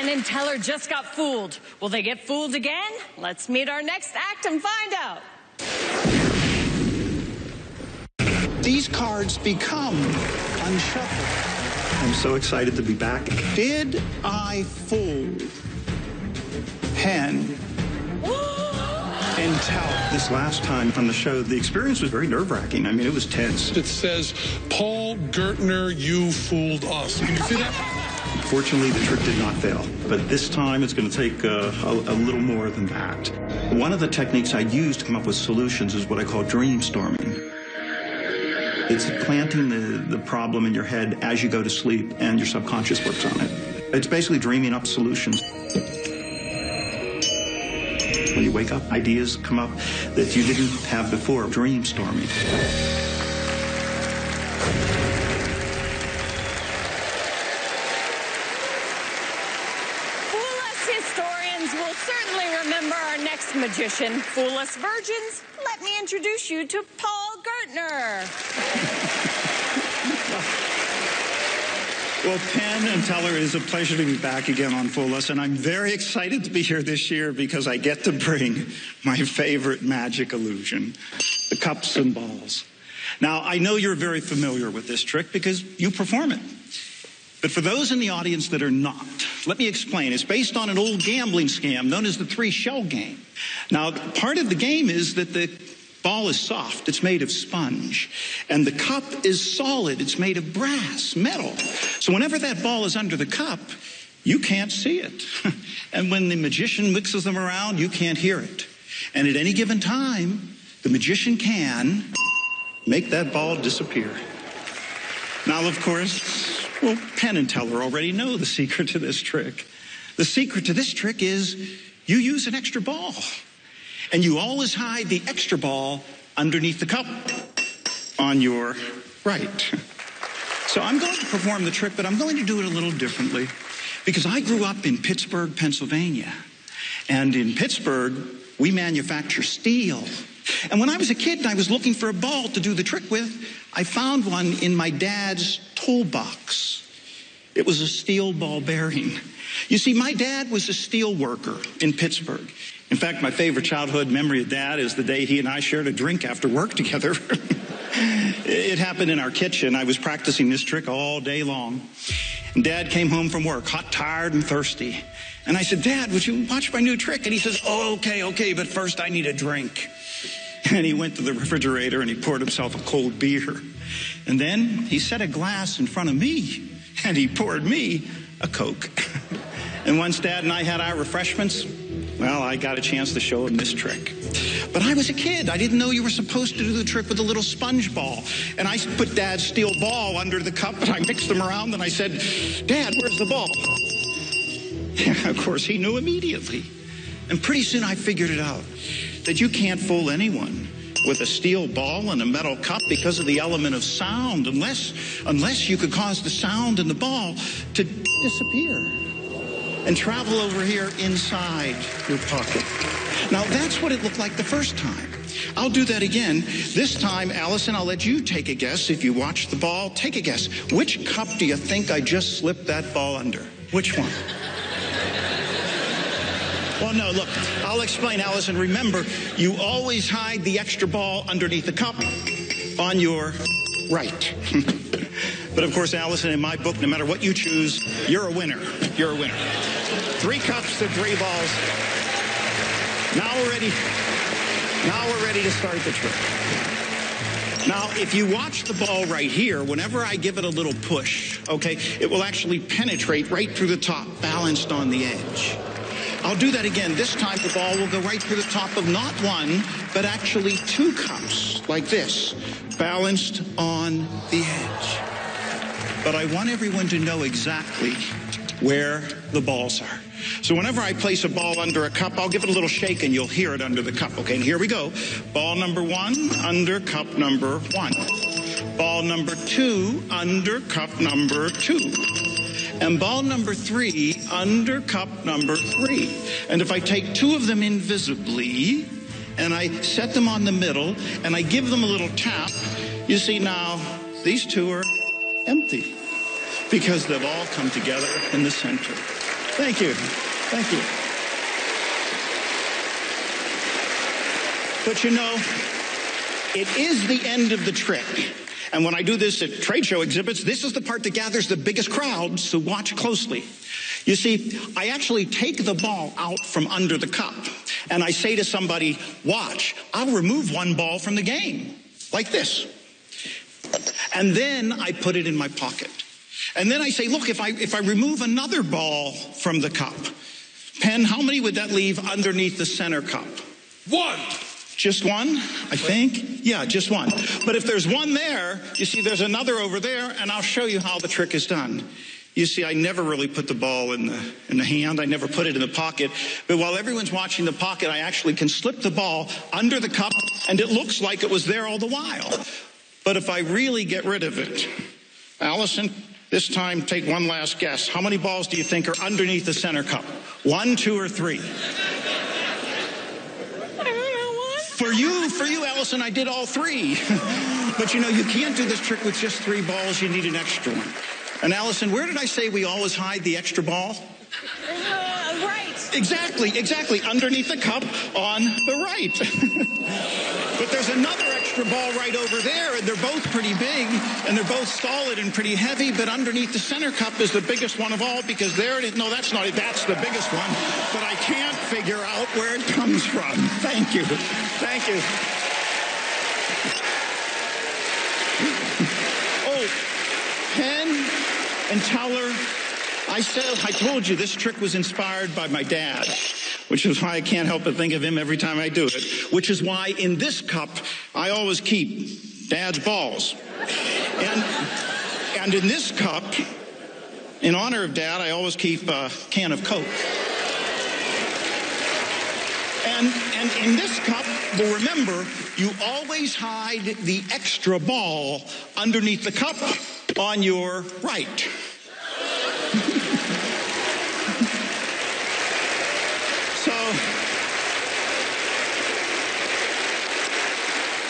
Penn and Teller just got fooled. Will they get fooled again? Let's meet our next act and find out. These cards become unshuffled. I'm so excited to be back. Did I fool Penn and Teller? This last time on the show, the experience was very nerve-wracking. I mean, it was tense. It says, Paul Gertner, you fooled us. Can you see that? Fortunately, the trick did not fail. But this time, it's going to take a little more than that. One of the techniques I use to come up with solutions is what I call dreamstorming. It's planting the problem in your head as you go to sleep, and your subconscious works on it. It's basically dreaming up solutions. When you wake up, ideas come up that you didn't have before. Dreamstorming. Fool us historians will certainly remember our next magician. Fool us virgins, let me introduce you to Paul Gertner. Well, Penn and Teller, it is a pleasure to be back again on Fool Us, and I'm very excited to be here this year because I get to bring my favorite magic illusion, the cups and balls. Now, I know you're very familiar with this trick because you perform it. But for those in the audience that are not, let me explain. It's based on an old gambling scam known as the three-shell game. Now, part of the game is that the ball is soft, it's made of sponge, and the cup is solid, it's made of brass, metal. So whenever that ball is under the cup, you can't see it. And when the magician mixes them around, you can't hear it. And at any given time, the magician can make that ball disappear. Now, of course, well, Penn and Teller already know the secret to this trick. The secret to this trick is you use an extra ball. And you always hide the extra ball underneath the cup on your right. So I'm going to perform the trick, but I'm going to do it a little differently because I grew up in Pittsburgh, Pennsylvania. And in Pittsburgh, we manufacture steel. And when I was a kid and I was looking for a ball to do the trick with, I found one in my dad's toolbox. It was a steel ball bearing. You see, my dad was a steel worker in Pittsburgh. In fact, my favorite childhood memory of Dad is the day he and I shared a drink after work together. It happened in our kitchen. I was practicing this trick all day long. And Dad came home from work, hot, tired, and thirsty. And I said, Dad, would you watch my new trick? And he says, oh, okay, but first I need a drink. And he went to the refrigerator and he poured himself a cold beer. And then he set a glass in front of me and he poured me a Coke. And once Dad and I had our refreshments, well, I got a chance to show him this trick. But I was a kid. I didn't know you were supposed to do the trick with a little sponge ball. And I put Dad's steel ball under the cup, and I mixed them around, and I said, Dad, where's the ball? And of course, he knew immediately. And pretty soon I figured it out, that you can't fool anyone with a steel ball and a metal cup because of the element of sound, unless you could cause the sound in the ball to disappear and travel over here inside your pocket. Now, that's what it looked like the first time. I'll do that again. This time, Allison, I'll let you take a guess. If you watch the ball, take a guess. Which cup do you think I just slipped that ball under? Which one? Well, no, look, I'll explain, Allison. Remember, you always hide the extra ball underneath the cup on your right. But of course, Allison, in my book, no matter what you choose, you're a winner. You're a winner. 3 cups to 3 balls. Now we're ready to start the trick. Now, if you watch the ball right here, whenever I give it a little push, okay, it will actually penetrate right through the top, balanced on the edge. I'll do that again. This time the ball will go right through the top of not 1, but actually 2 cups, like this, balanced on the edge. But I want everyone to know exactly where the balls are. So whenever I place a ball under a cup, I'll give it a little shake and you'll hear it under the cup. Okay, and here we go. Ball number 1, under cup number 1. Ball number 2, under cup number 2. And ball number 3, under cup number 3. And if I take 2 of them invisibly, and I set them on the middle, and I give them a little tap, you see now, these 2 are empty, because they've all come together in the center. Thank you. Thank you. But you know, it is the end of the trick. And when I do this at trade show exhibits, this is the part that gathers the biggest crowds, so watch closely. You see, I actually take the ball out from under the cup, and I say to somebody, watch, I'll remove one ball from the game, like this. And then I put it in my pocket. And then I say, look, if I remove another ball from the cup, Penn, how many would that leave underneath the center cup? One. Just one, I think? Yeah, just one. But if there's one there, you see there's another over there, and I'll show you how the trick is done. You see, I never really put the ball in the hand. I never put it in the pocket. But while everyone's watching the pocket, I actually can slip the ball under the cup, and it looks like it was there all the while. But if I really get rid of it, Allison, this time take one last guess. How many balls do you think are underneath the center cup? 1, 2, or 3? For you, Allison, I did all 3. But you know, you can't do this trick with just 3 balls. You need an extra one. And Allison, where did I say we always hide the extra ball? Right. Exactly. Underneath the cup on the right. But there's another extra ball right over there, and they're both pretty big, and they're both solid and pretty heavy, but underneath the center cup is the biggest one of all, because there it is. No, that's not it. That's the biggest one. But I can't figure out where it comes from. Thank you. Thank you. Oh, Penn and Teller, I told you this trick was inspired by my dad, which is why I can't help but think of him every time I do it, which is why in this cup, I always keep Dad's balls. And in this cup, in honor of Dad, I always keep a can of Coke. And in this cup, well, remember, you always hide the extra ball underneath the cup on your right.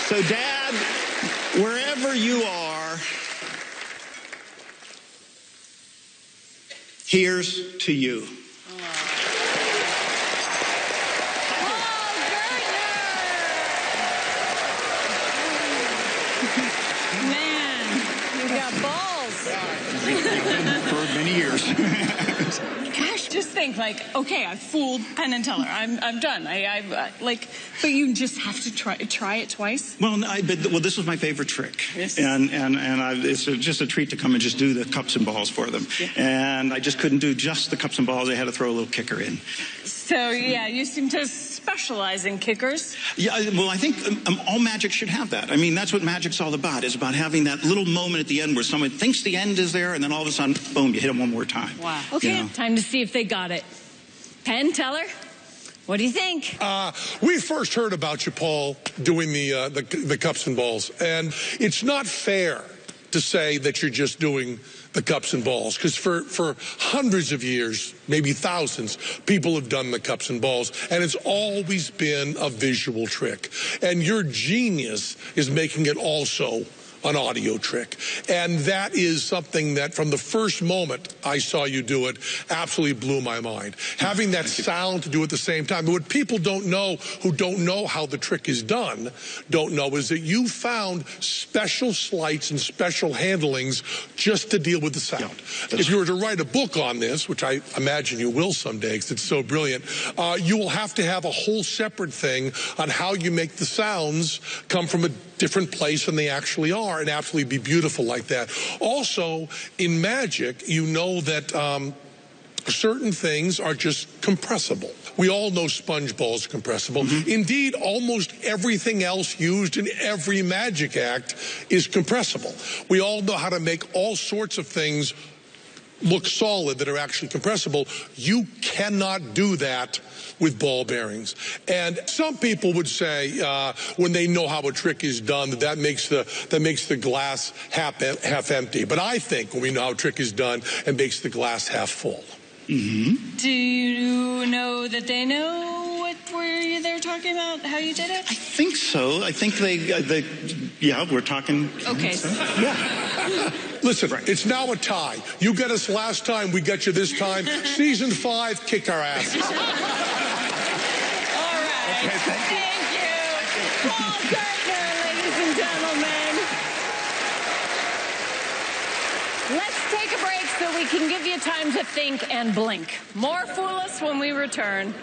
So, Dad, wherever you are, here's to you. Man, you got balls. For many years. Gosh, just think, like, okay, I fooled Penn and Teller. I'm done. But you just have to try it twice. Well, this was my favorite trick, yes. and it's just a treat to come and just do the cups and balls for them. Yeah. And I just couldn't do just the cups and balls. I had to throw a little kicker in. So yeah, you seem to specialize in kickers. Yeah, well, I think all magic should have that. I mean, that's what magic's all about. It's about having that little moment at the end where someone thinks the end is there, and then all of a sudden, boom, you hit them one more time. Wow. Okay, you know? Time to see if they got it. Penn, Teller, what do you think? We first heard about you, Paul, doing the cups and balls, and it's not fair to say that you're just doing the cups and balls, because for hundreds of years, maybe thousands, people have done the cups and balls, and it's always been a visual trick. And your genius is making it also an audio trick. And that is something that from the first moment I saw you do it absolutely blew my mind. Having that sound to do at the same time. But what people don't know, who don't know how the trick is done, don't know is that you found special sleights and special handlings just to deal with the sound. Yeah, if you were to write a book on this, which I imagine you will someday because it's so brilliant, you will have to have a whole separate thing on how you make the sounds come from a different place than they actually are and absolutely be beautiful like that. Also, in magic, you know that certain things are just compressible. We all know sponge balls are compressible. Mm-hmm. Indeed, almost everything else used in every magic act is compressible. We all know how to make all sorts of things look solid that are actually compressible. You cannot do that with ball bearings. And some people would say, when they know how a trick is done, that makes the glass half empty. But I think when we know how a trick is done, it makes the glass half full. Mm-hmm. Do you know that they know what Were you there talking about how you did it? I think so. I think yeah, we're talking. Okay. Yeah. Listen, it's now a tie. You get us last time, we get you this time. Season 5 kicked our asses. All right. Okay, thank you. Paul Gertner, ladies and gentlemen. Let's take a break so we can give you time to think and blink. More Fool Us when we return.